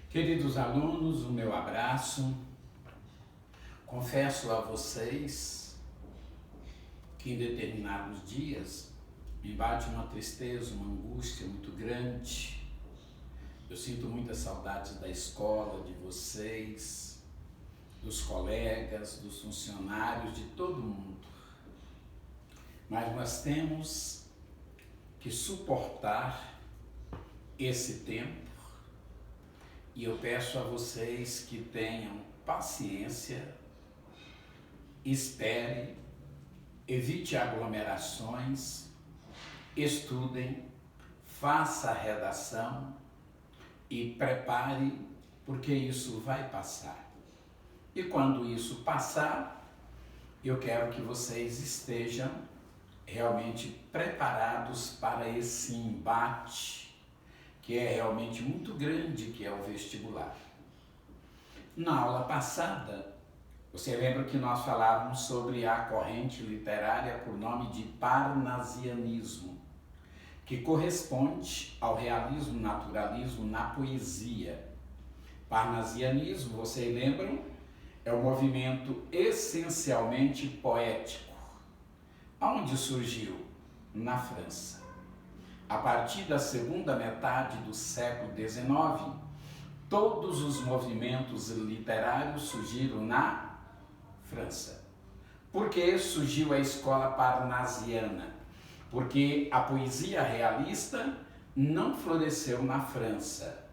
Queridos alunos, o meu abraço. Confesso a vocês que em determinados dias me bate uma tristeza, uma angústia muito grande. Eu sinto muitas saudades da escola, de vocês, dos colegas, dos funcionários, de todo mundo. Mas nós temos que suportar esse tempo e eu peço a vocês que tenham paciência, espere, evite aglomerações, estudem, faça a redação e prepare, porque isso vai passar. E quando isso passar, eu quero que vocês estejam realmente preparados para esse embate que é realmente muito grande, que é o vestibular. Na aula passada, você lembra que nós falávamos sobre a corrente literária por nome de parnasianismo, que corresponde ao realismo, naturalismo na poesia. Parnasianismo, vocês lembram, é um movimento essencialmente poético. Aonde surgiu? Na França. A partir da segunda metade do século XIX, todos os movimentos literários surgiram na França. Por que surgiu a escola parnasiana? Porque a poesia realista não floresceu na França.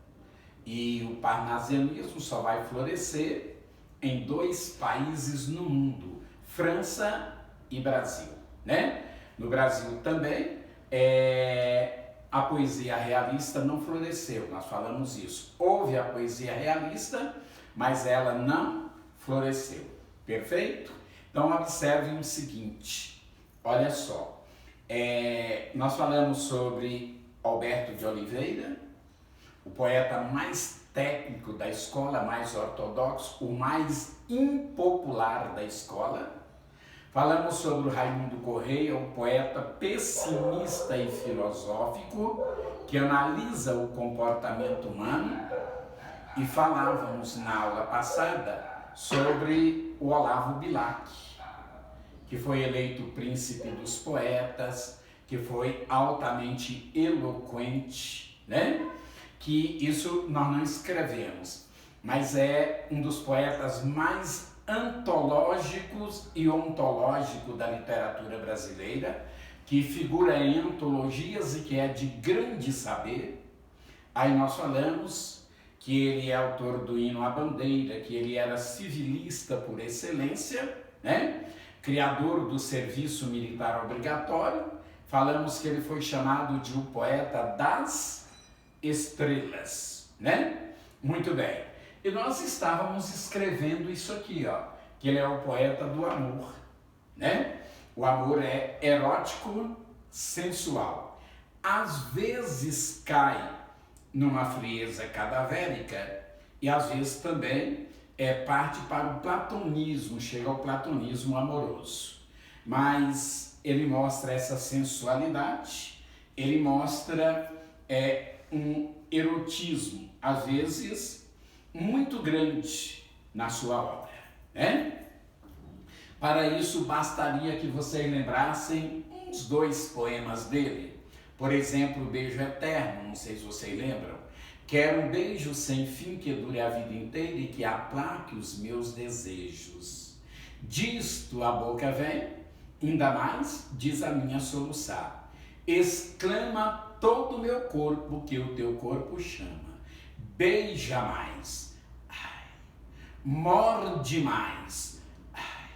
E o parnasianismo só vai florescer em dois países no mundo, França e Brasil, né? No Brasil também, a poesia realista não floresceu, nós falamos isso. Houve a poesia realista, mas ela não floresceu. Perfeito? Então observem o seguinte, olha só, nós falamos sobre Alberto de Oliveira, o poeta mais técnico da escola, mais ortodoxo, o mais impopular da escola. Falamos sobre o Raimundo Correia, um poeta pessimista e filosófico que analisa o comportamento humano, e falávamos na aula passada sobre o Olavo Bilac, que foi eleito príncipe dos poetas, que foi altamente eloquente, né? Que isso nós não escrevemos, mas é um dos poetas mais antológicos e ontológico da literatura brasileira, que figura em antologias e que é de grande saber. Aí nós falamos que ele é autor do Hino à Bandeira, que ele era civilista por excelência, né? Criador do serviço militar obrigatório. Falamos que ele foi chamado de o poeta das estrelas, né? Muito bem. E nós estávamos escrevendo isso aqui, ó, que ele é o poeta do amor, né? O amor é erótico, sensual. Às vezes cai numa frieza cadavérica e às vezes também parte para o platonismo, chega ao platonismo amoroso. Mas ele mostra essa sensualidade, ele mostra um erotismo, às vezes muito grande na sua obra, né? Para isso bastaria que vocês lembrassem uns dois poemas dele. Por exemplo, Beijo Eterno, não sei se vocês lembram. Quero um beijo sem fim que dure a vida inteira e que aplaque os meus desejos. Disto a boca vem, ainda mais diz a minha soluçar. Exclama todo o meu corpo que o teu corpo chama. Beija mais, ai, morde mais, ai,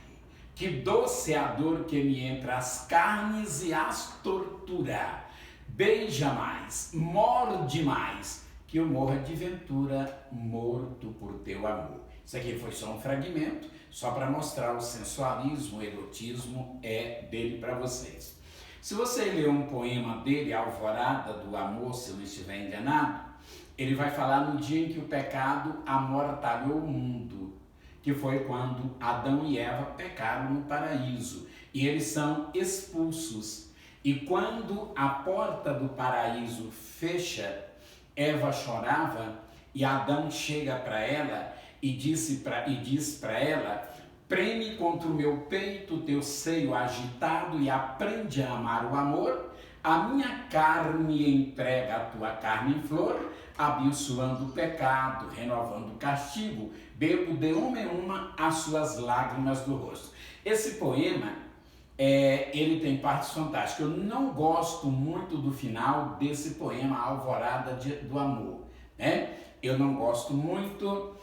que doce é a dor que me entre as carnes e as tortura. Beija mais, morde mais, que eu morra de ventura morto por teu amor. Isso aqui foi só um fragmento, só para mostrar o sensualismo, o erotismo dele para vocês. Se você ler um poema dele, Alvorada do Amor, se eu não estiver enganado, ele vai falar no dia em que o pecado amortalhou o mundo, que foi quando Adão e Eva pecaram no paraíso, e eles são expulsos. E quando a porta do paraíso fecha, Eva chorava E Adão chega para ela e diz para ela: preme contra o meu peito o teu seio agitado e aprende a amar o amor. A minha carne entrega a tua carne em flor, abençoando o pecado, renovando o castigo, bebo de uma em uma as suas lágrimas do rosto. Esse poema, ele tem partes fantásticas. Eu não gosto muito do final desse poema, Alvorada do Amor, né? Eu não gosto muito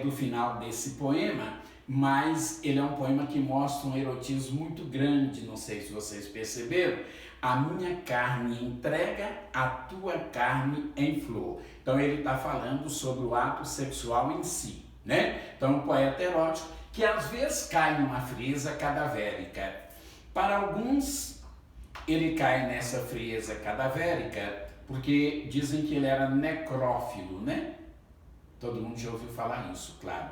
do final desse poema, mas ele é um poema que mostra um erotismo muito grande, não sei se vocês perceberam. A minha carne entrega a tua carne em flor. Então ele está falando sobre o ato sexual em si, né? Então um poeta erótico que às vezes cai numa frieza cadavérica. Para alguns ele cai nessa frieza cadavérica porque dizem que ele era necrófilo, né? Todo mundo já ouviu falar isso, claro.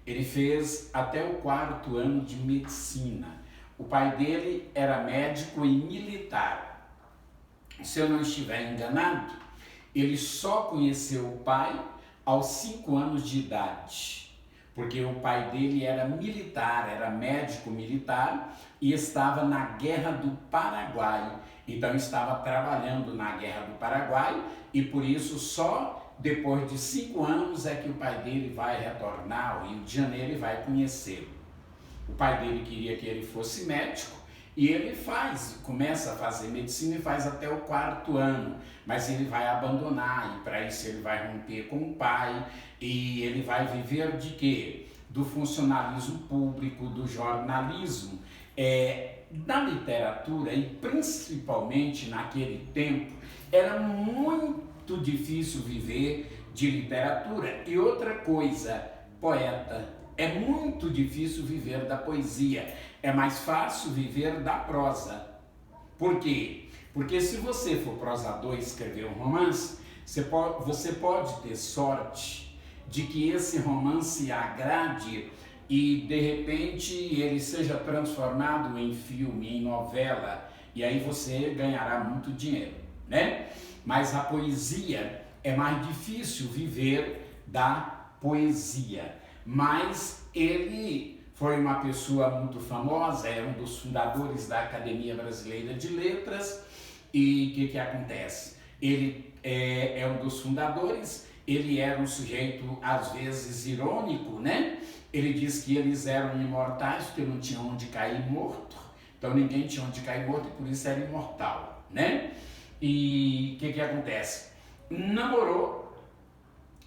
Ele fez até o 4º ano de medicina. O pai dele era médico e militar. Se eu não estiver enganado, ele só conheceu o pai aos 5 anos de idade, porque o pai dele era militar, era médico militar e estava na Guerra do Paraguai. Então estava trabalhando na Guerra do Paraguai e por isso só depois de 5 anos é que o pai dele vai retornar ao Rio de Janeiro e vai conhecê-lo. O pai dele queria que ele fosse médico e ele começa a fazer medicina e faz até o 4º ano, mas ele vai abandonar e para isso ele vai romper com o pai e ele vai viver de quê? Do funcionalismo público, do jornalismo, da literatura e principalmente naquele tempo era muito difícil viver de literatura. E outra coisa, poeta. É muito difícil viver da poesia, é mais fácil viver da prosa. Por quê? Porque se você for prosador e escrever um romance, você pode ter sorte de que esse romance agrade e de repente ele seja transformado em filme, em novela, e aí você ganhará muito dinheiro, né? Mas a poesia é mais difícil viver da poesia. Mas ele foi uma pessoa muito famosa, é um dos fundadores da Academia Brasileira de Letras. E o que acontece? Ele é um dos fundadores, ele era um sujeito às vezes irônico, né? Ele diz que eles eram imortais porque não tinham onde cair morto, então ninguém tinha onde cair morto e por isso era imortal, né? E o que acontece? Namorou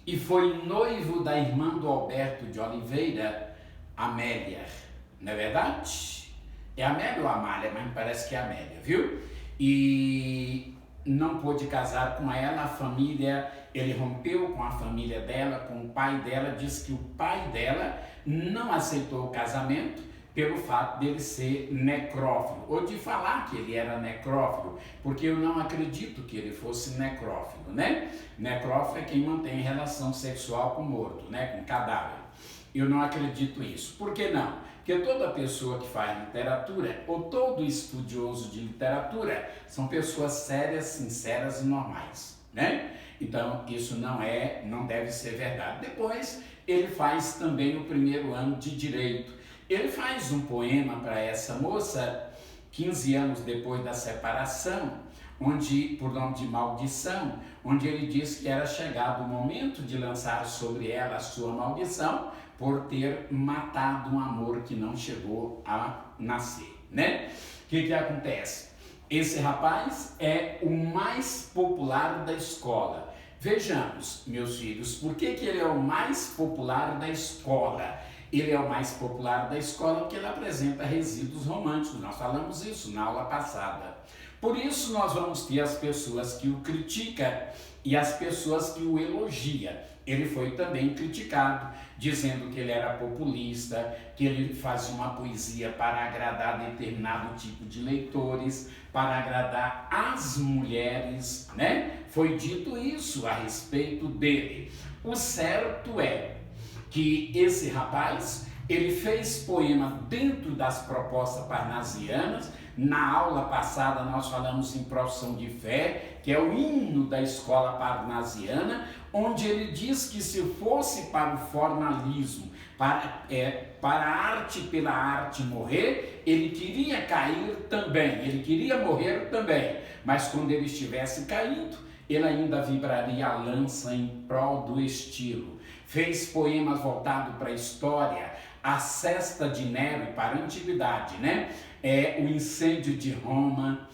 e foi noivo da irmã do Alberto de Oliveira, Amélia, não é verdade? É Amélia ou Amália, mas me parece que é Amélia, viu? E não pôde casar com ela, a família, ele rompeu com a família dela, com o pai dela, diz que o pai dela não aceitou o casamento pelo fato dele ser necrófilo, ou de falar que ele era necrófilo, porque eu não acredito que ele fosse necrófilo, né? Necrófilo é quem mantém relação sexual com morto, né? Com cadáver. Eu não acredito nisso. Por que não? Porque toda pessoa que faz literatura, ou todo estudioso de literatura, são pessoas sérias, sinceras e normais, né? Então, isso não deve ser verdade. Depois, ele faz também o 1º ano de Direito. Ele faz um poema para essa moça, 15 anos depois da separação, por nome de Maldição, onde ele diz que era chegado o momento de lançar sobre ela a sua maldição por ter matado um amor que não chegou a nascer, né? O que acontece? Esse rapaz é o mais popular da escola. Vejamos, meus filhos, por que ele é o mais popular da escola? Ele é o mais popular da escola porque ele apresenta resíduos românticos. Nós falamos isso na aula passada. Por isso nós vamos ter as pessoas que o criticam e as pessoas que o elogiam. Ele foi também criticado, dizendo que ele era populista, que ele fazia uma poesia para agradar determinado tipo de leitores, para agradar as mulheres, né? Foi dito isso a respeito dele. O certo é que esse rapaz, ele fez poema dentro das propostas parnasianas, Na aula passada nós falamos em Profissão de Fé, que é o hino da escola parnasiana, onde ele diz que se fosse para o formalismo, para a arte pela arte morrer, ele queria cair também, ele queria morrer também, mas quando ele estivesse caindo, ele ainda vibraria a lança em prol do estilo. Fez poemas voltados para a história, a Sesta de Nero para a antiguidade, né? O incêndio de Roma,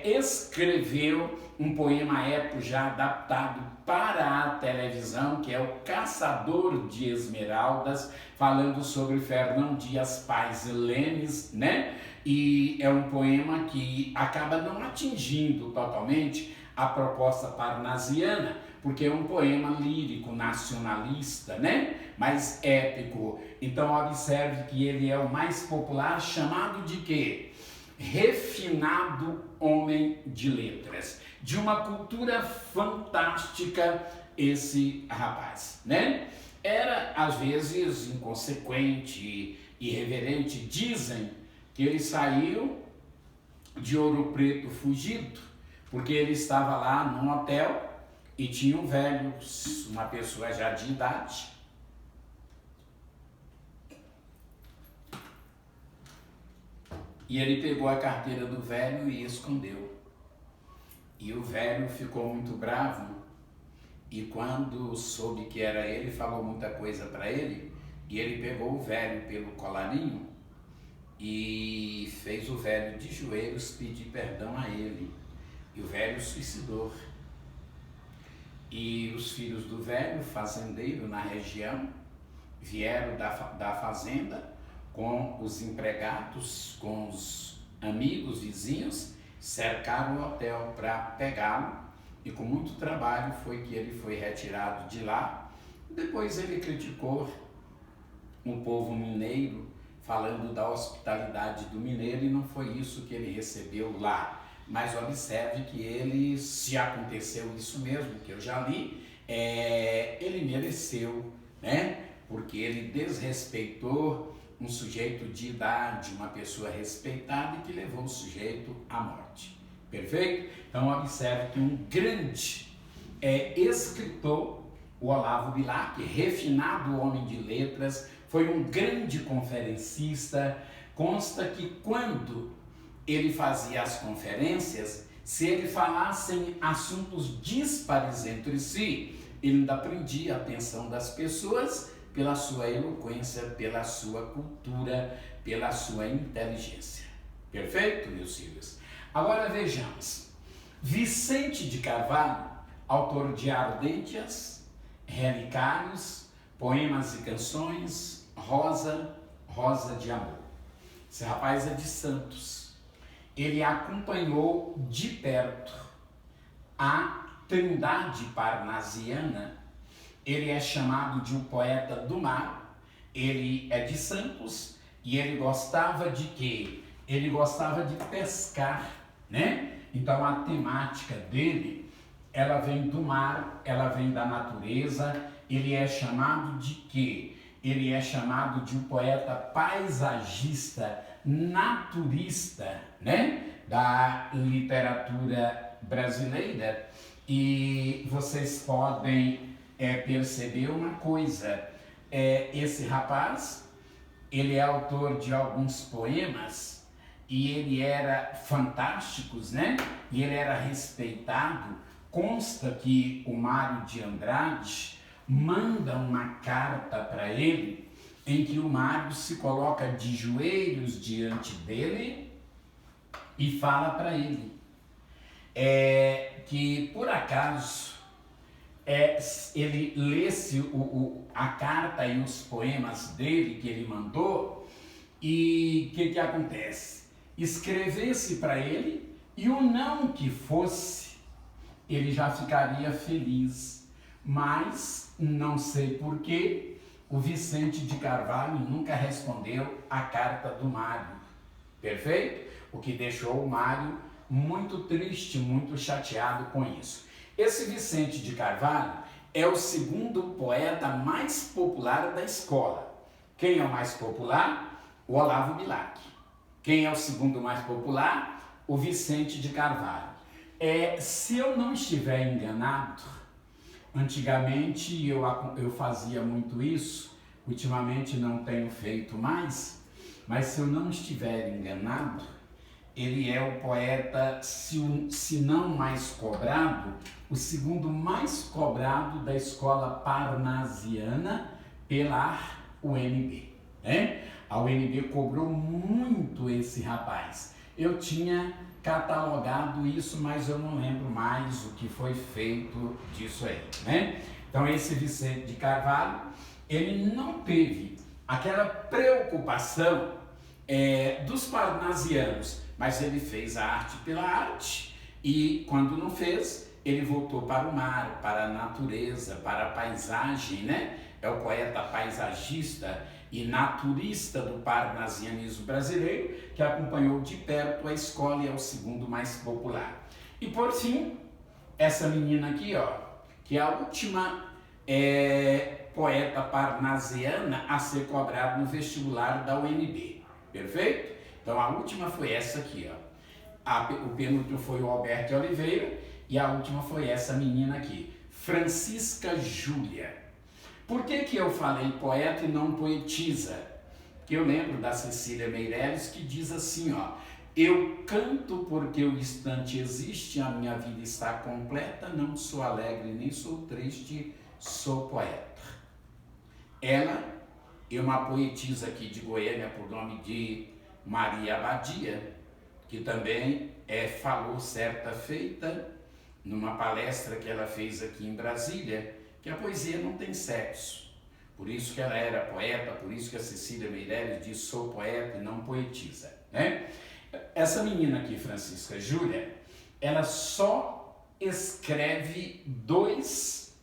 escreveu um poema épico já adaptado para a televisão, que é o Caçador de Esmeraldas, falando sobre Fernão Dias Pais Lemes, né? E é um poema que acaba não atingindo totalmente a proposta parnasiana, porque é um poema lírico, nacionalista, né? Mas épico. Então observe que ele é o mais popular, chamado de quê? Refinado homem de letras. De uma cultura fantástica esse rapaz, né? Era às vezes inconsequente, irreverente. Dizem que ele saiu de Ouro Preto fugido, porque ele estava lá num hotel e tinha um velho, uma pessoa já de idade, e ele pegou a carteira do velho e escondeu. E o velho ficou muito bravo, e quando soube que era ele, falou muita coisa para ele, e ele pegou o velho pelo colarinho e fez o velho de joelhos pedir perdão a ele. E o velho suicidou. E os filhos do velho, fazendeiro na região, vieram da fazenda com os empregados, com os amigos, vizinhos, cercaram o hotel para pegá-lo, e com muito trabalho foi que ele foi retirado de lá. Depois ele criticou o povo mineiro, falando da hospitalidade do mineiro, e não foi isso que ele recebeu lá. Mas observe que ele, se aconteceu isso mesmo, que eu já li, ele mereceu, né? Porque ele desrespeitou um sujeito de idade, uma pessoa respeitada, e que levou o sujeito à morte. Perfeito? Então observe que um grande escritor, o Olavo Bilac, refinado homem de letras, foi um grande conferencista. Consta que quando ele fazia as conferências, se ele falasse em assuntos díspares entre si, ele ainda prendia a atenção das pessoas pela sua eloquência, pela sua cultura, pela sua inteligência. Perfeito, meus filhos? Agora vejamos. Vicente de Carvalho, autor de Ardêntias, Relicários, Poemas e Canções, Rosa de Amor. Esse rapaz é de Santos. Ele acompanhou de perto a Trindade Parnasiana. Ele é chamado de um poeta do mar. Ele é de Santos e ele gostava de quê? Ele gostava de pescar, né? Então a temática dele, ela vem do mar, ela vem da natureza. Ele é chamado de quê? Ele é chamado de um poeta paisagista, naturista, né? Da literatura brasileira. E vocês podem perceber uma coisa, esse rapaz, ele é autor de alguns poemas e ele era fantásticos, né? E ele era respeitado. Consta que o Mário de Andrade manda uma carta para ele, em que o Mário se coloca de joelhos diante dele e fala para ele que por acaso ele lesse a carta e os poemas dele que ele mandou, e o que acontece? Escrevesse para ele, e o não que fosse, ele já ficaria feliz. Mas não sei porquê, o Vicente de Carvalho nunca respondeu a carta do Mário. Perfeito? O que deixou o Mário muito triste, muito chateado com isso. Esse Vicente de Carvalho é o segundo poeta mais popular da escola. Quem é o mais popular? O Olavo Bilac. Quem é o segundo mais popular? O Vicente de Carvalho. Se eu não estiver enganado, antigamente eu fazia muito isso, ultimamente não tenho feito mais, mas se eu não estiver enganado, ele é o poeta, se não mais cobrado, o segundo mais cobrado da escola parnasiana pela UNB. Né? A UNB cobrou muito esse rapaz. Eu tinha catalogado isso, mas eu não lembro mais o que foi feito disso aí. Né? Então esse Vicente de Carvalho, ele não teve aquela preocupação dos parnasianos, mas ele fez a arte pela arte e quando não fez, ele voltou para o mar, para a natureza, para a paisagem, né? É o poeta paisagista e naturista do parnasianismo brasileiro que acompanhou de perto a escola e é o segundo mais popular. E por fim, essa menina aqui, ó, que é a última poeta parnasiana a ser cobrada no vestibular da UNB. Perfeito? Então a última foi essa aqui, ó. O penúltimo foi o Alberto Oliveira e a última foi essa menina aqui, Francisca Júlia. Por que eu falei poeta e não poetisa? Porque eu lembro da Cecília Meirelles que diz assim, ó: eu canto porque o instante existe, a minha vida está completa, não sou alegre nem sou triste, sou poeta. Ela é uma poetisa aqui de Goiânia por nome de Maria Abadia, que também falou certa feita, numa palestra que ela fez aqui em Brasília, que a poesia não tem sexo. Por isso que ela era poeta, por isso que a Cecília Meirelles diz sou poeta e não poetisa. Né? Essa menina aqui, Francisca Júlia, ela só escreve 2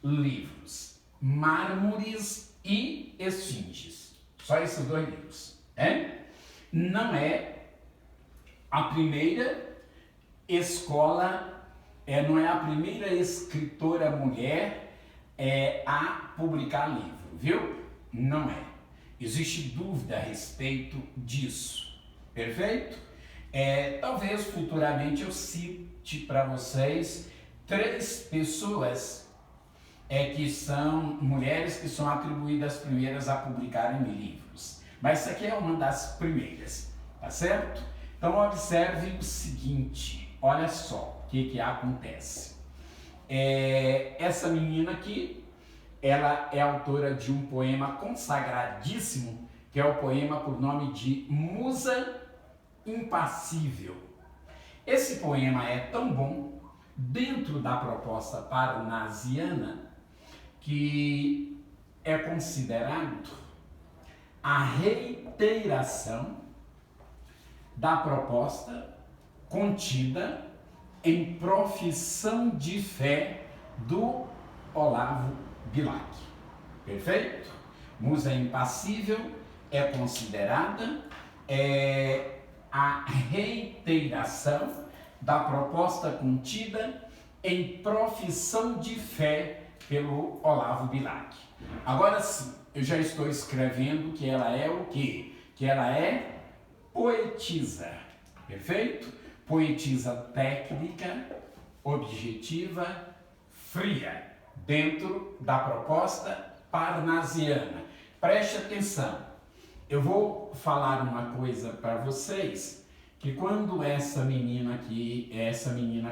livros, Mármores e Esfinges. Só esses 2 livros. Né? Não é a primeira escola, não é a primeira escritora mulher a publicar livro, viu? Não é. Existe dúvida a respeito disso, perfeito? Talvez futuramente eu cite para vocês 3 pessoas que são mulheres que são atribuídas primeiras a publicarem livros. Mas isso aqui é uma das primeiras, tá certo? Então observe o seguinte, olha só o que acontece. Essa menina aqui, ela é autora de um poema consagradíssimo, que é o poema por nome de Musa Impassível. Esse poema é tão bom, dentro da proposta parnasiana, que é considerado a reiteração da proposta contida em Profissão de Fé do Olavo Bilac. Perfeito? Musa Impassível é considerada a reiteração da proposta contida em Profissão de Fé pelo Olavo Bilac. Agora sim, eu já estou escrevendo que ela é o quê? Que ela é poetisa, perfeito? Poetisa técnica, objetiva, fria, dentro da proposta parnasiana. Preste atenção, eu vou falar uma coisa para vocês, que quando essa menina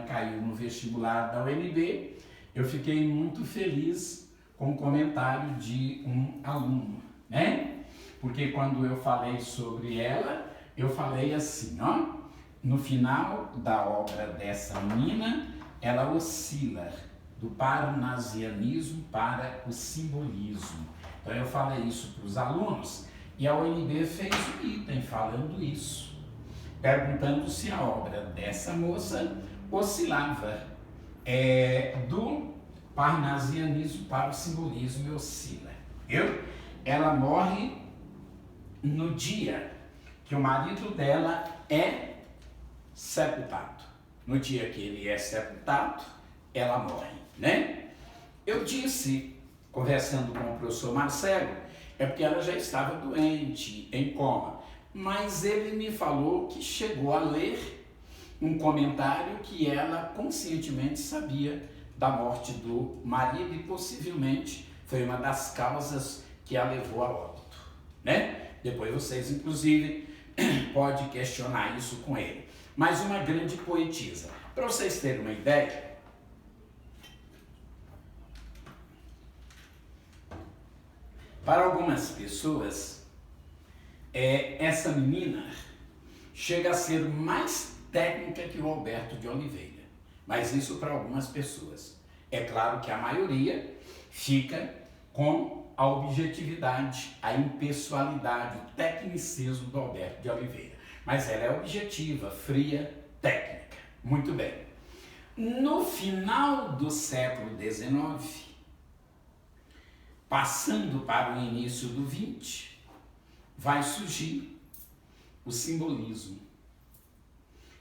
caiu no vestibular da UNB, eu fiquei muito feliz com o comentário de um aluno, né? Porque quando eu falei sobre ela, eu falei assim, ó, no final da obra dessa menina, ela oscila do parnasianismo para o simbolismo. Então eu falei isso para os alunos e a UNB fez um item falando isso, perguntando se a obra dessa moça oscilava do parnasianismo para o simbolismo e oscila. Viu? Ela morre no dia que o marido dela é sepultado. No dia que ele é sepultado, ela morre, né? Eu disse, conversando com o professor Marcelo, porque ela já estava doente, em coma. mas ele me falou que chegou a ler um comentário que ela conscientemente sabia da morte do marido e possivelmente foi uma das causas que a levou a óbito, né? Depois vocês, inclusive, podem questionar isso com ele. Mas uma grande poetisa. Para vocês terem uma ideia, para algumas pessoas, essa menina chega a ser mais técnica que o Alberto de Oliveira. Mas isso para algumas pessoas. É claro que a maioria fica com a objetividade, a impessoalidade, o tecnicismo do Alberto de Oliveira. Mas ela é objetiva, fria, técnica. Muito bem. No final do século XIX, passando para o início do XX, vai surgir o simbolismo.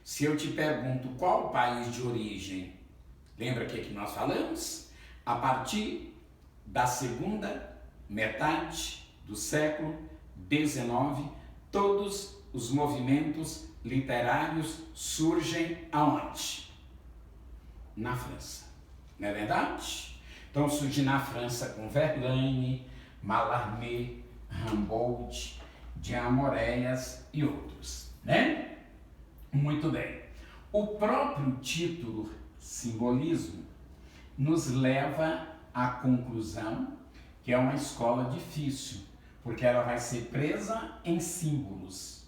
Se eu te pergunto qual o país de origem, lembra que nós falamos? A partir da segunda metade do século XIX, todos os movimentos literários surgem aonde? Na França, não é verdade? Então surge na França com Verlaine, Mallarmé, Rimbaud, Jean Moreas e outros, né? Muito bem. O próprio título simbolismo nos leva à conclusão que é uma escola difícil, porque ela vai ser presa em símbolos.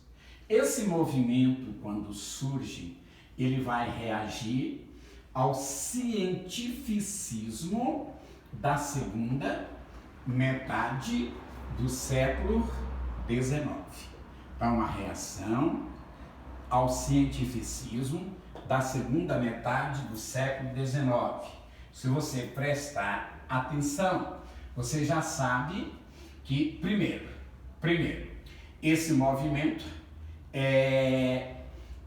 Esse movimento, quando surge, ele vai reagir ao cientificismo da segunda metade do século XIX. Então, uma reação ao cientificismo da segunda metade do século XIX. Se você prestar atenção, você já sabe que, primeiro, esse movimento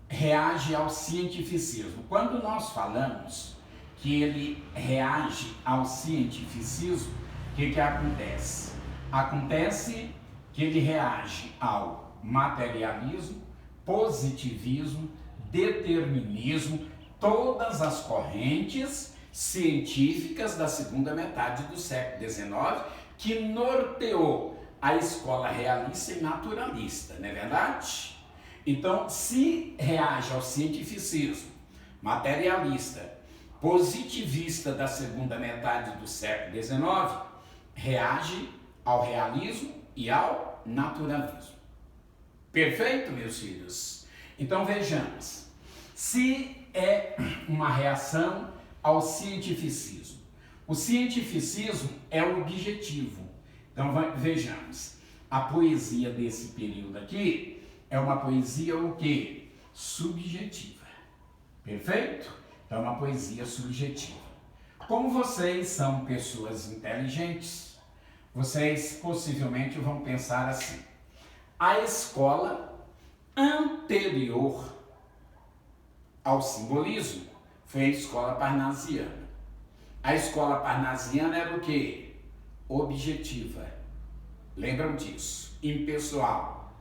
reage ao cientificismo. Quando nós falamos que ele reage ao cientificismo, o que acontece? Acontece que ele reage ao materialismo, positivismo, determinismo, todas as correntes científicas da segunda metade do século XIX que norteou a escola realista e naturalista, não é verdade? Então, se reage ao cientificismo, materialista, positivista da segunda metade do século XIX, reage ao realismo e ao naturalismo. Perfeito, meus filhos? Então vejamos, se é uma reação ao cientificismo, o cientificismo é o objetivo. Então vejamos, a poesia desse período aqui é uma poesia o quê? Subjetiva. Perfeito? Então é uma poesia subjetiva. Como vocês são pessoas inteligentes, vocês possivelmente vão pensar assim: a escola anterior ao simbolismo foi a escola parnasiana. A escola parnasiana era o quê? Objetiva. Lembram disso? Impessoal.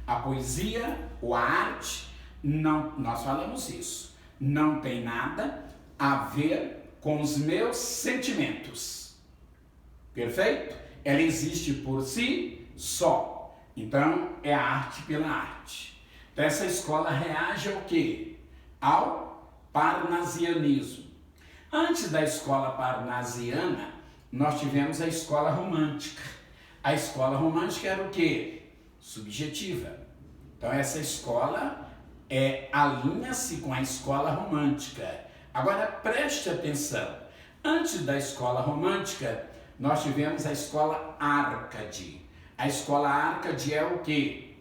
A poesia ou a arte, não, nós falamos isso, não tem nada a ver com os meus sentimentos. Perfeito? Ela existe por si só. Então, é a arte pela arte. Então, essa escola reage ao quê? Ao parnasianismo. Antes da escola parnasiana, nós tivemos a escola romântica. A escola romântica era o quê? Subjetiva. Então, essa escola alinha-se com a escola romântica. Agora, preste atenção. Antes da escola romântica, nós tivemos a escola Árcade. A escola Árcade é o quê?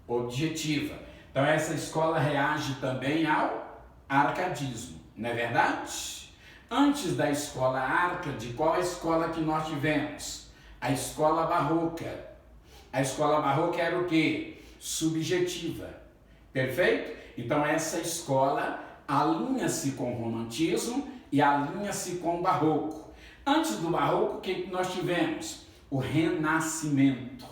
Objetiva. Então, essa escola reage também ao arcadismo, não é verdade? Antes da escola Árcade, qual a escola que nós tivemos? A escola barroca. A escola barroca era o quê? Subjetiva. Perfeito? Então, essa escola alinha-se com o romantismo e alinha-se com o barroco. Antes do barroco, o que nós tivemos? O renascimento.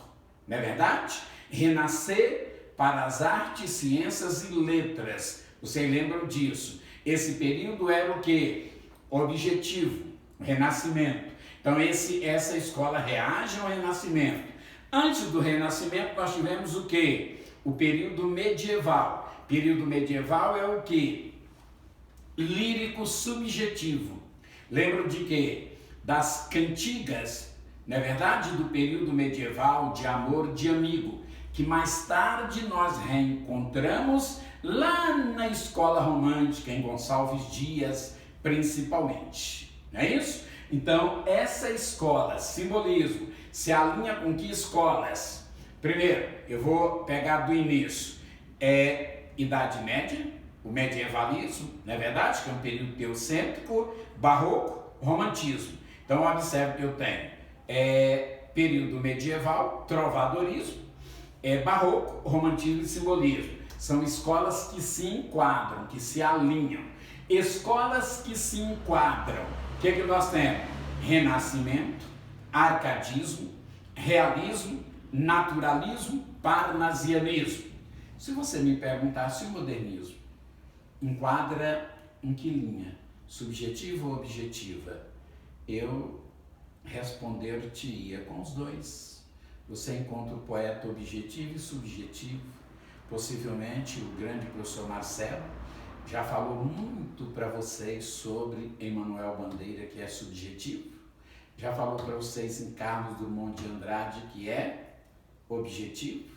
Não é verdade? Renascer para as artes, ciências e letras. Vocês lembram disso? Esse período era o quê? Objetivo, Renascimento. Então essa escola reage ao Renascimento. Antes do Renascimento nós tivemos o quê? O período medieval. Período medieval é o quê? Lírico subjetivo. Lembram de quê? Das cantigas, não é verdade? Do período medieval de amor de amigo, que mais tarde nós reencontramos lá na escola romântica, em Gonçalves Dias, principalmente. Não é isso? Então, essa escola, simbolismo, se alinha com que escolas? Primeiro, eu vou pegar do início. Idade Média, o medievalismo, não é verdade? Que é um período teocêntrico, barroco, romantismo. Então, observe que eu tenho período medieval, trovadorismo, barroco, romantismo e simbolismo. São escolas que se enquadram, que se alinham. Escolas que se enquadram. O que nós temos? Renascimento, arcadismo, realismo, naturalismo, parnasianismo. Se você me perguntasse o modernismo enquadra em que linha? Subjetiva ou objetiva? Eu responder-te-ia com os dois. Você encontra o poeta objetivo e subjetivo. Possivelmente o grande professor Marcelo já falou muito para vocês sobre Emanuel Bandeira, que é subjetivo. Já falou para vocês em Carlos Drummond de Andrade, que é objetivo.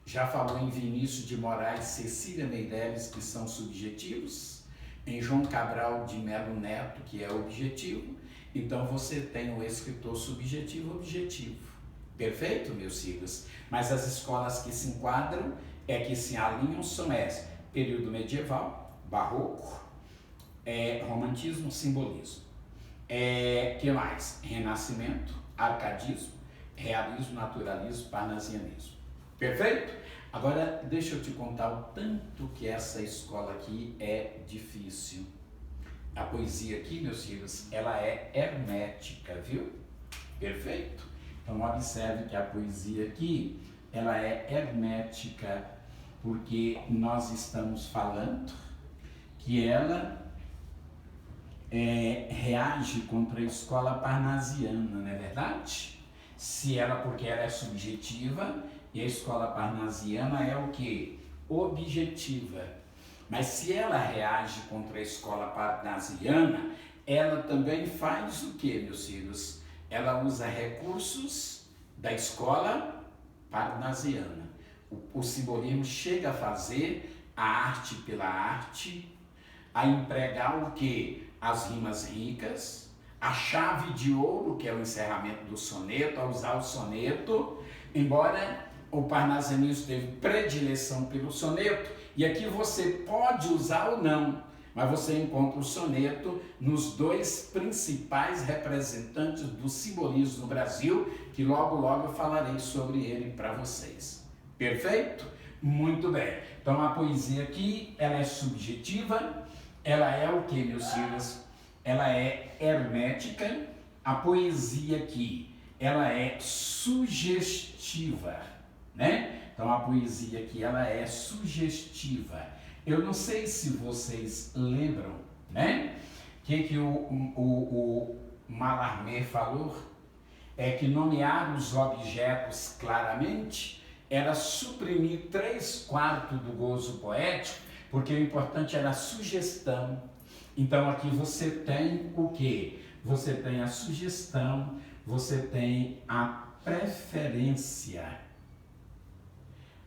Já falou em Vinícius de Moraes, Cecília Meirelles, que são subjetivos. Em João Cabral de Melo Neto, que é objetivo. Então você tem o escritor subjetivo objetivo. Perfeito, meus filhos? Mas as escolas que se enquadram, que se alinham, são essas: período medieval, barroco, romantismo, simbolismo. Que mais? Renascimento, arcadismo, realismo, naturalismo, parnasianismo. Perfeito? Agora, deixa eu te contar o tanto que essa escola aqui é difícil. A poesia aqui, meus filhos, ela é hermética, viu? Perfeito? Então, observe que a poesia aqui, ela é hermética, porque nós estamos falando que ela reage contra a escola parnasiana, não é verdade? Porque ela é subjetiva, e a escola parnasiana é o quê? Objetiva. Mas se ela reage contra a escola parnasiana, ela também faz o quê, meus filhos? Ela usa recursos da escola parnasiana. O simbolismo chega a fazer a arte pela arte, a empregar o quê? As rimas ricas, a chave de ouro, que é o encerramento do soneto, a usar o soneto, embora o parnasianismo teve predileção pelo soneto, e aqui você pode usar ou não, mas você encontra o soneto nos dois principais representantes do simbolismo no Brasil, que logo eu falarei sobre ele para vocês. Perfeito? Muito bem. Então a poesia aqui, ela é subjetiva, ela é o que, meus filhos? Ela é hermética. A poesia aqui, ela é sugestiva, né? Então a poesia aqui, ela é sugestiva. Eu não sei se vocês lembram, né? Que o Mallarmé falou? Que nomear os objetos claramente era suprimir 3/4 do gozo poético, porque o importante era a sugestão. Então aqui você tem o quê? Você tem a sugestão, você tem a preferência.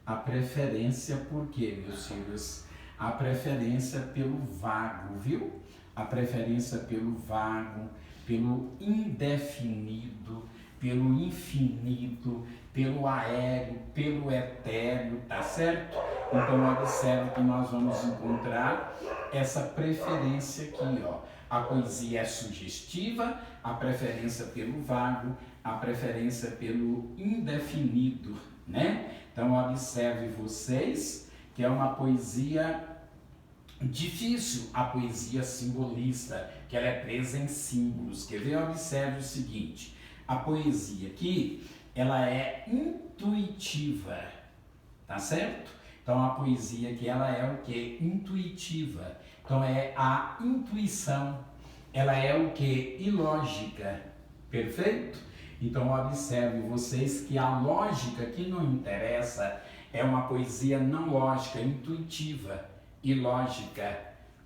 A preferência por quê, meus filhos? A preferência pelo vago, viu? A preferência pelo vago, pelo indefinido, pelo infinito, pelo aéreo, pelo etéreo, tá certo? Então observe que nós vamos encontrar essa preferência aqui, ó. A poesia é sugestiva, a preferência pelo vago, a preferência pelo indefinido, né? Então observe vocês que é uma poesia difícil, a poesia simbolista, que ela é presa em símbolos. Quer ver? Observe o seguinte: a poesia aqui, ela é intuitiva, tá certo? Então a poesia que ela é o que? Intuitiva. Então é a intuição. Ela é o que? Ilógica. Perfeito? Então observe vocês que a lógica que não interessa é uma poesia não lógica, intuitiva, ilógica.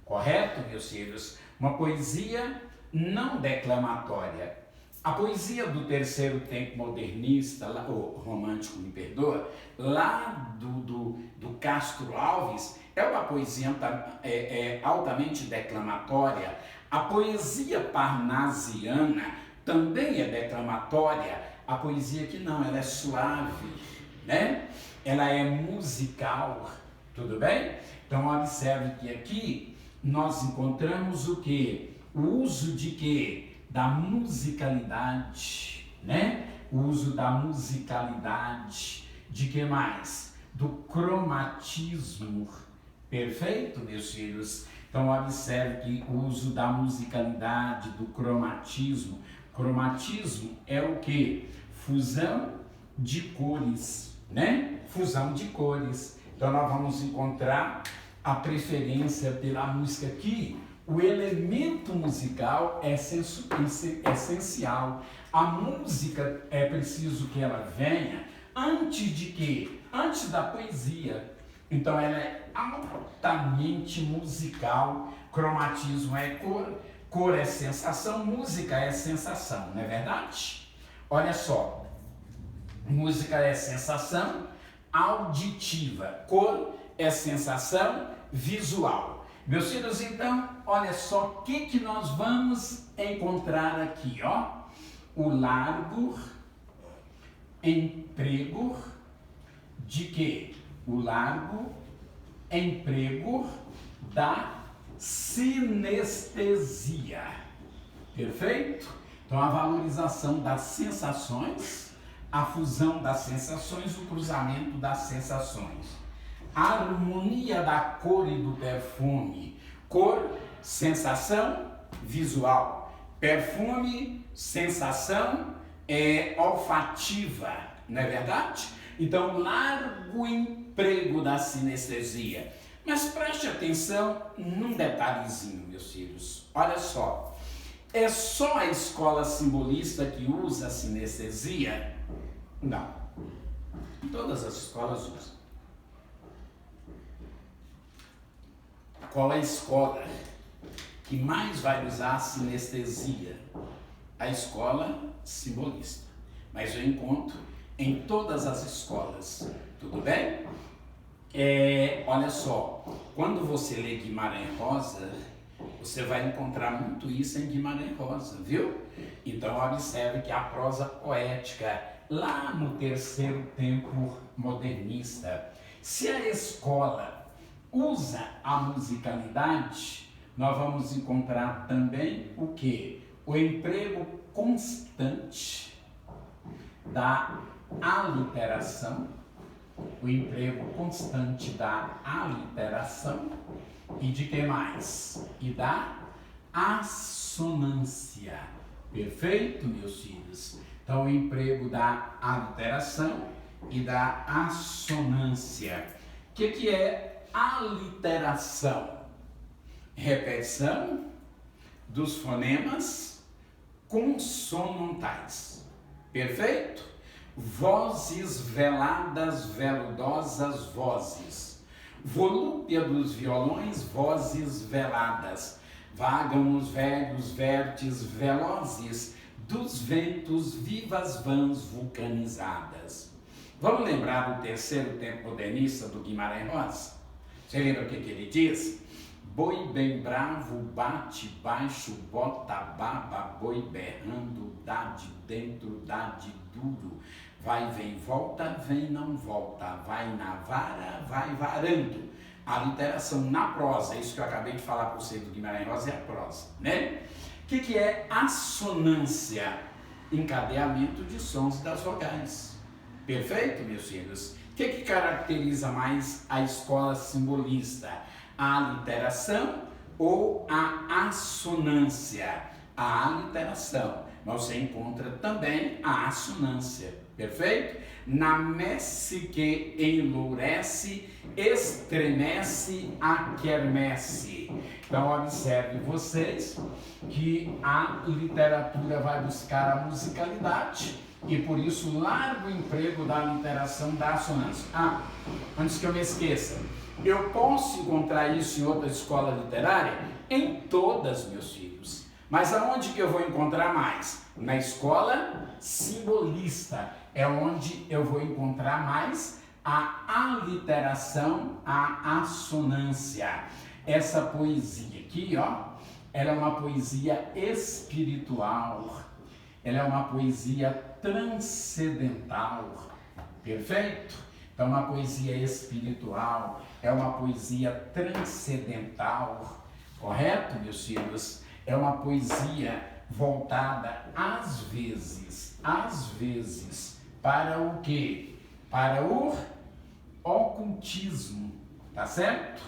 Correto, meus filhos? Uma poesia não declamatória. A poesia do terceiro tempo modernista, ou romântico, me perdoa, lá do Castro Alves, é uma poesia altamente declamatória. A poesia parnasiana também é declamatória. A poesia que não, ela é suave, né? Ela é musical, tudo bem? Então observe que aqui nós encontramos o quê? O uso de quê? Da musicalidade, né? O uso da musicalidade, de que mais? Do cromatismo. Perfeito, meus filhos? Então observe que o uso da musicalidade, do cromatismo. Cromatismo é o que? Fusão de cores, né? Fusão de cores. Então nós vamos encontrar a preferência pela música aqui. O elemento musical é essencial. A música é preciso que ela venha antes de quê? Antes da poesia. Então ela é altamente musical. Cromatismo é cor, cor é sensação, música é sensação, não é verdade? Olha só, música é sensação auditiva, cor é sensação visual. Meus filhos, então, olha só o que nós vamos encontrar aqui, ó. O largo emprego de quê? O largo emprego da sinestesia. Perfeito? Então, a valorização das sensações, a fusão das sensações, o cruzamento das sensações. A harmonia da cor e do perfume. Cor, sensação, visual. Perfume, sensação olfativa, não é verdade? Então, largo emprego da sinestesia. Mas preste atenção num detalhezinho, meus filhos. Olha só, é só a escola simbolista que usa a sinestesia? Não. Todas as escolas usam. Qual é a escola que mais vai usar a sinestesia? A escola simbolista. Mas eu encontro em todas as escolas. Tudo bem? Olha só, quando você lê Guimarães Rosa, você vai encontrar muito isso em Guimarães Rosa, viu? Então observe que a prosa poética, lá no terceiro tempo modernista, se a escola usa a musicalidade, nós vamos encontrar também o quê? O emprego constante da aliteração, o emprego constante da aliteração e de que mais? E da assonância. Perfeito, meus filhos? Então, o emprego da aliteração e da assonância. O que é aliteração? Repetição dos fonemas consonantais. Perfeito? Vozes veladas, veludosas vozes. Volúpia dos violões, vozes veladas. Vagam os velhos vértices velozes dos ventos, vivas vãs vulcanizadas. Vamos lembrar do terceiro tempo modernista do Guimarães Rosa? Você lembra o que ele diz? Boi bem bravo, bate baixo, bota baba, boi berrando, dá de dentro, dá de duro. Vai, vem, volta, vem, não volta. Vai na vara, vai varando. A literação na prosa, isso que eu acabei de falar para você do Guimarães Rosa, é a prosa, né? O que é assonância? Encadeamento de sons das vogais. Perfeito, meus filhos? O que caracteriza mais a escola simbolista? A aliteração ou a assonância? A aliteração. mas você encontra também a assonância, perfeito? Na messe que enlourece, estremece a quermesse. Então observe vocês que a literatura vai buscar a musicalidade e por isso largo emprego da literação da assonância. Antes que eu me esqueça, eu posso encontrar isso em outra escola literária? Em todas, meus filhos. Mas aonde que eu vou encontrar mais? Na escola simbolista. É onde eu vou encontrar mais a aliteração, a assonância. Essa poesia aqui, ó, ela é uma poesia espiritual. Ela é uma poesia transcendental. Perfeito? Então, uma poesia espiritual é uma poesia transcendental. Correto, meus filhos? É uma poesia voltada, às vezes, para o quê? Para o ocultismo, tá certo?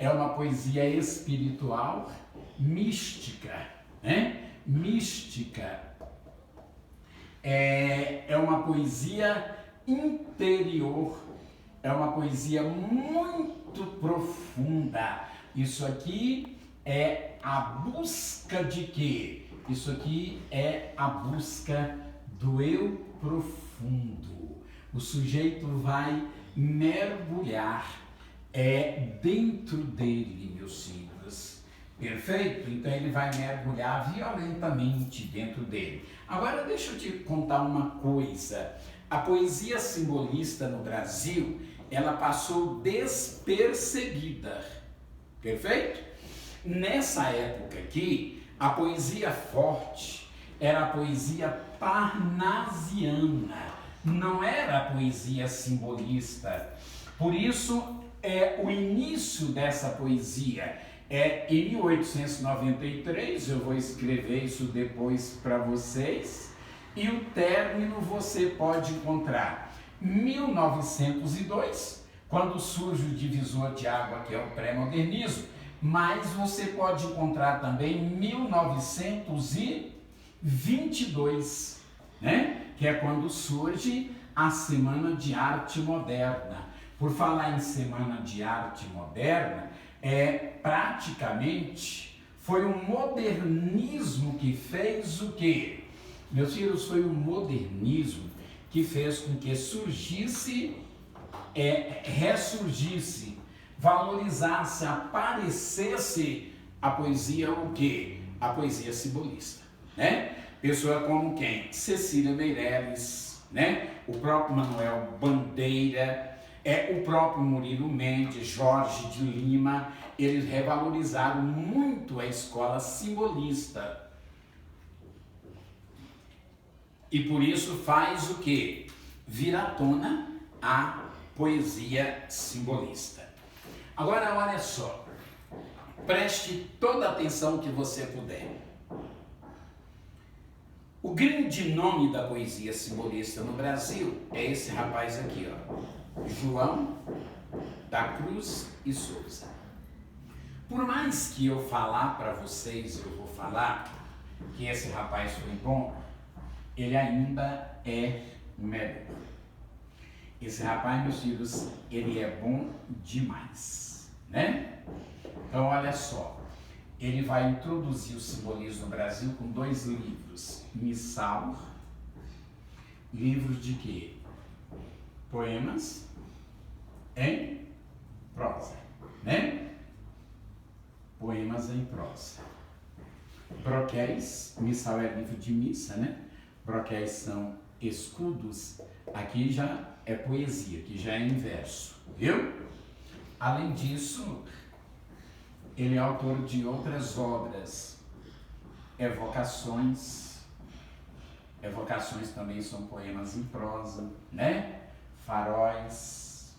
É uma poesia espiritual, mística, né? Mística. É uma poesia interior, é uma poesia muito profunda. Isso aqui é a busca de quê? Isso aqui é a busca do eu profundo. O sujeito vai mergulhar dentro dele, meus filhos. Perfeito? Então ele vai mergulhar violentamente dentro dele. Agora deixa eu te contar uma coisa. A poesia simbolista no Brasil, ela passou despercebida. Perfeito? Nessa época aqui, a poesia forte era a poesia parnasiana, não era a poesia simbolista. Por isso, o início dessa poesia em 1893, eu vou escrever isso depois para vocês, e o término você pode encontrar 1902, quando surge o divisor de água, que é o pré-modernismo, mas você pode encontrar também 1922, né? Que é quando surge a Semana de Arte Moderna. Por falar em Semana de Arte Moderna, praticamente foi o modernismo que fez o quê? Meus filhos, foi o modernismo que fez com que surgisse, ressurgisse, valorizasse, aparecesse a poesia o quê? A poesia simbolista, né? Pessoa como quem? Cecília Meirelles, né? O próprio Manuel Bandeira, o próprio Murilo Mendes, Jorge de Lima, eles revalorizaram muito a escola simbolista. E por isso faz o quê? Vir à tona a poesia simbolista. Agora olha só, preste toda a atenção que você puder. O grande nome da poesia simbolista no Brasil é esse rapaz aqui, ó, João da Cruz e Souza. Por mais que eu falar para vocês, eu vou falar que esse rapaz foi bom, ele ainda é melhor. Esse rapaz, meus filhos, ele é bom demais, né? Então, olha só, ele vai introduzir o simbolismo no Brasil com 2 livros, Missal, livros de quê? Poemas em prosa, né? Poemas em prosa. Broquéis, missal é livro de missa, né? Broquéis são escudos, aqui já é poesia, aqui já é em verso, viu? Além disso, ele é autor de outras obras, evocações também são poemas em prosa, né? Faróis,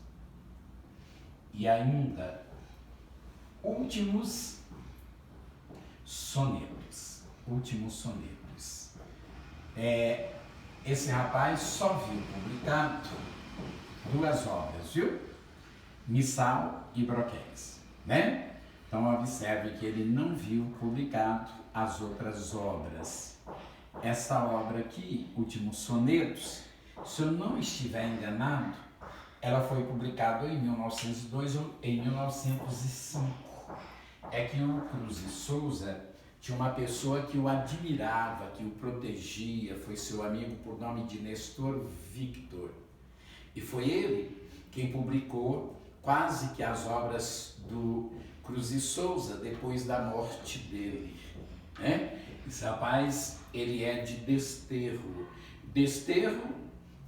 e ainda últimos sonetos. Esse rapaz só viu publicado 2 obras, viu? Missal e Broquéis, né? Então observe que ele não viu publicado as outras obras. essa obra aqui, Últimos Sonetos, se eu não estiver enganado, ela foi publicada em 1902 ou em 1905. É que o Cruz de Souza tinha uma pessoa que o admirava, que o protegia, foi seu amigo por nome de Nestor Victor. E foi ele quem publicou quase que as obras do Cruz de Souza depois da morte dele, né? Esse rapaz, ele é de Desterro. Desterro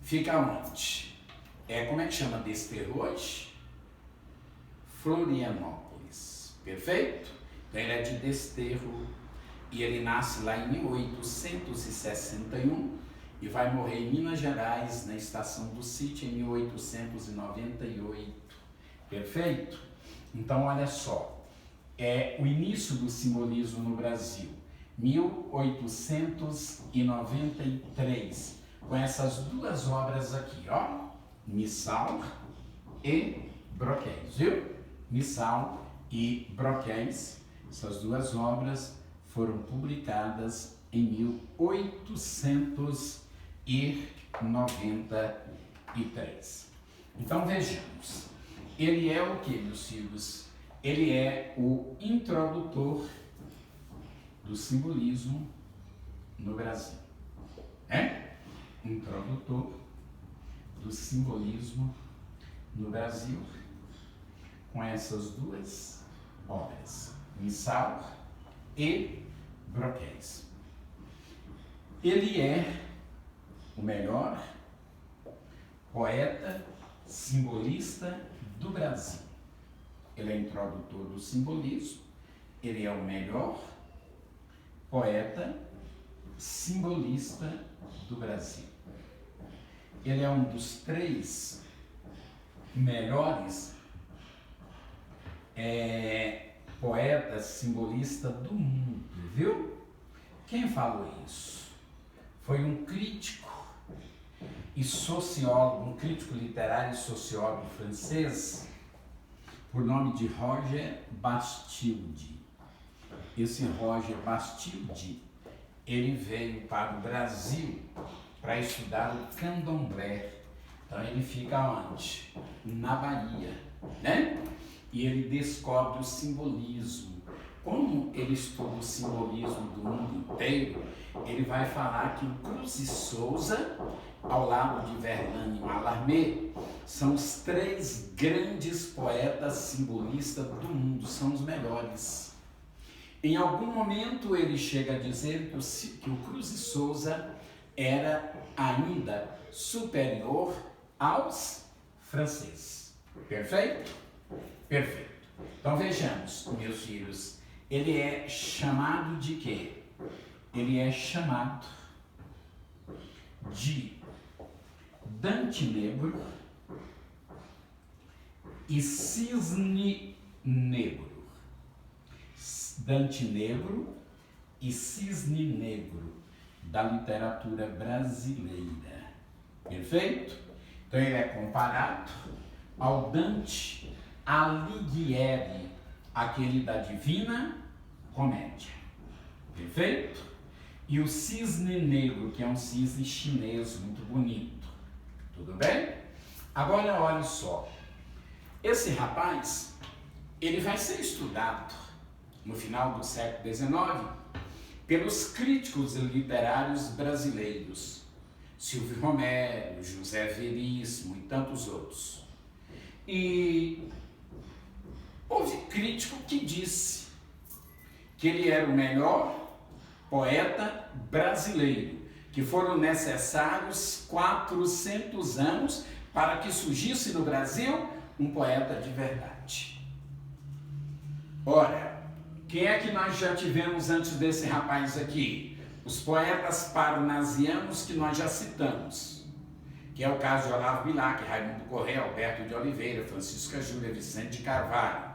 fica onde? Como é que chama Desterro hoje? Florianópolis, perfeito? Então ele é de Desterro e ele nasce lá em 1861 e vai morrer em Minas Gerais, na Estação do Sítio, em 1898, perfeito? Então olha só, é o início do simbolismo no Brasil, 1893, com essas duas obras aqui, ó, Missal e Broquéis, viu? Missal e Broquéis, essas duas obras foram publicadas em 1893. Então vejamos, ele é o que, meus filhos? Ele é o introdutor do simbolismo no Brasil, Introdutor do simbolismo no Brasil, com essas duas obras, Missal e Broquéis. Ele é o melhor poeta simbolista do Brasil. Ele é introdutor do simbolismo, ele é o melhor poeta simbolista do Brasil. Ele é um dos 3 melhores poetas simbolistas do mundo, viu? Quem falou isso? Foi um crítico e sociólogo, um crítico literário e sociólogo francês, por nome de Roger Bastide. Esse Roger Bastide, ele veio para o Brasil para estudar o candomblé. Então ele fica onde? Na Bahia, né? E ele descobre o simbolismo. Como ele estuda o simbolismo do mundo inteiro, ele vai falar que o Cruz de Souza, ao lado de Verlaine e Mallarmé, são os 3 grandes poetas simbolistas do mundo, são os melhores. Em algum momento ele chega a dizer que o Cruz de Souza era ainda superior aos franceses. Perfeito? Perfeito. Então vejamos, meus filhos, ele é chamado de quê? Ele é chamado de Dante Negro e Cisne Negro. Dante Negro e Cisne Negro da literatura brasileira. Perfeito? Então ele é comparado ao Dante Alighieri, aquele da Divina Comédia. Perfeito? E o Cisne Negro, que é um cisne chinês muito bonito. Tudo bem? Agora olhe só. Esse rapaz, ele vai ser estudado no final do século XIX pelos críticos literários brasileiros, Silvio Romero, José Veríssimo e tantos outros. E houve crítico que disse que ele era o melhor poeta brasileiro, que foram necessários 400 anos para que surgisse no Brasil um poeta de verdade. Ora, quem é que nós já tivemos antes desse rapaz aqui? Os poetas parnasianos que nós já citamos, que é o caso de Olavo Bilac, Raimundo Corrêa, Alberto de Oliveira, Francisca Júlia, Vicente de Carvalho.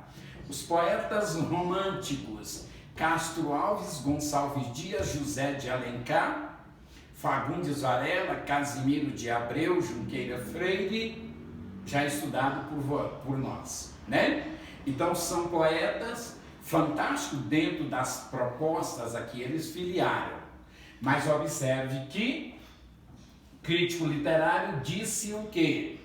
Os poetas românticos, Castro Alves, Gonçalves Dias, José de Alencar, Fagundes Varela, Casimiro de Abreu, Junqueira Freire, já estudado por nós, né? Então são poetas fantásticos dentro das propostas a que eles filiaram. Mas observe que crítico literário disse o quê?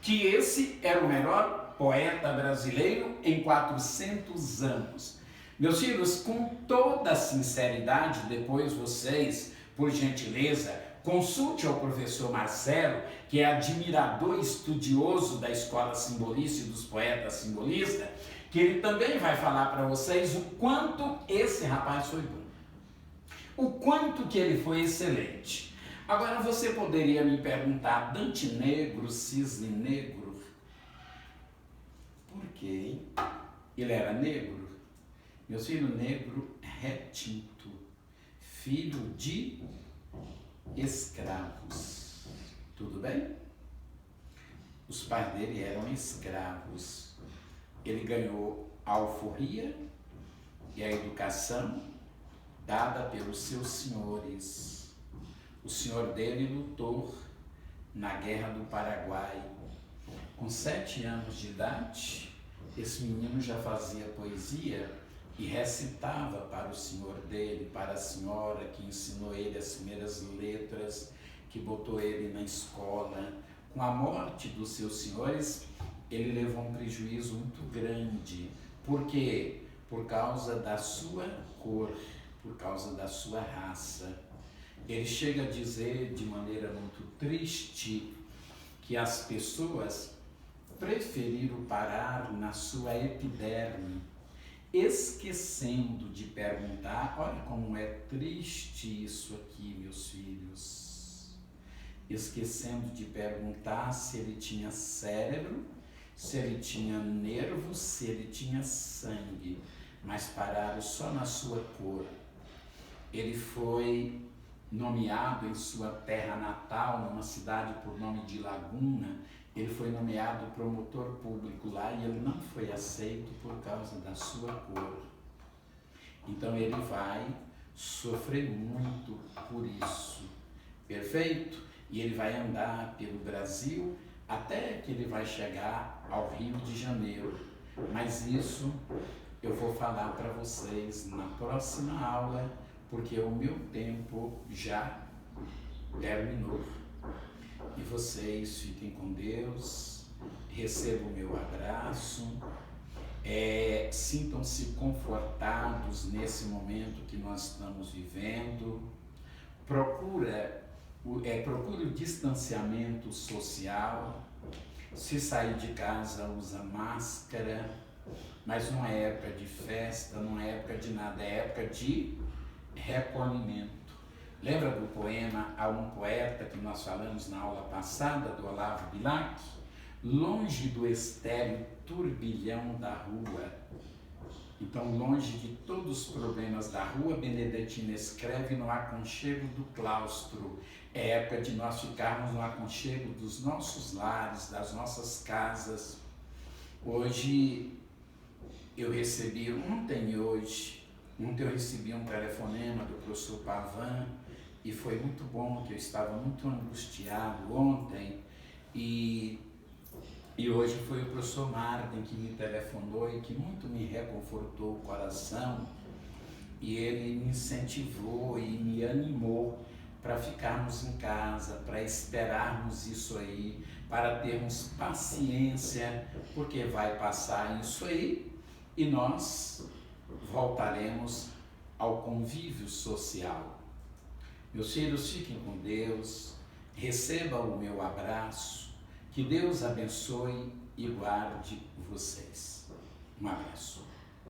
Que esse era o melhor poeta brasileiro em 400 anos. Meus filhos, com toda sinceridade, depois vocês, por gentileza, consulte ao professor Marcelo, que é admirador e estudioso da escola simbolista e dos poetas simbolistas, que ele também vai falar para vocês o quanto esse rapaz foi bom, o quanto que ele foi excelente. Agora você poderia me perguntar, Dante Negro, Cisne Negro, por quê? Ele era negro? Meu filho, negro retinto, filho de escravos, tudo bem? Os pais dele eram escravos. Ele ganhou a alforria e a educação dada pelos seus senhores. O senhor dele lutou na Guerra do Paraguai. Com 7 anos de idade, esse menino já fazia poesia e recitava para o senhor dele, para a senhora que ensinou ele as primeiras letras, que botou ele na escola. Com a morte dos seus senhores, ele levou um prejuízo muito grande. Por quê? Por causa da sua cor, por causa da sua raça. Ele chega a dizer de maneira muito triste que as pessoas preferiram parar na sua epiderme, esquecendo de perguntar, olha como é triste isso aqui, meus filhos, esquecendo de perguntar se ele tinha cérebro, se ele tinha nervos, se ele tinha sangue, mas pararam só na sua cor. Ele foi nomeado em sua terra natal, numa cidade por nome de Laguna, ele foi nomeado promotor público lá e ele não foi aceito por causa da sua cor. Então ele vai sofrer muito por isso, perfeito? E ele vai andar pelo Brasil até que ele vai chegar ao Rio de Janeiro. Mas isso eu vou falar para vocês na próxima aula, porque o meu tempo já terminou. E vocês fiquem com Deus, recebam o meu abraço, sintam-se confortados nesse momento que nós estamos vivendo, procure o distanciamento social, se sair de casa usa máscara, mas não é época de festa, não é época de nada, é época de recolhimento. Lembra do poema a um poeta que nós falamos na aula passada, do Olavo Bilac? Longe do estéril turbilhão da rua. Então, longe de todos os problemas da rua, Benedetina escreve no aconchego do claustro. É época de nós ficarmos no aconchego dos nossos lares, das nossas casas. Hoje eu recebi, ontem eu recebi um telefonema do professor Pavan, e foi muito bom, que eu estava muito angustiado ontem, e hoje foi o professor Marden que me telefonou e que muito me reconfortou o coração, e ele me incentivou e me animou para ficarmos em casa, para esperarmos isso aí, para termos paciência, porque vai passar isso aí e nós voltaremos ao convívio social. Meus filhos, fiquem com Deus, recebam o meu abraço, que Deus abençoe e guarde vocês. Um abraço.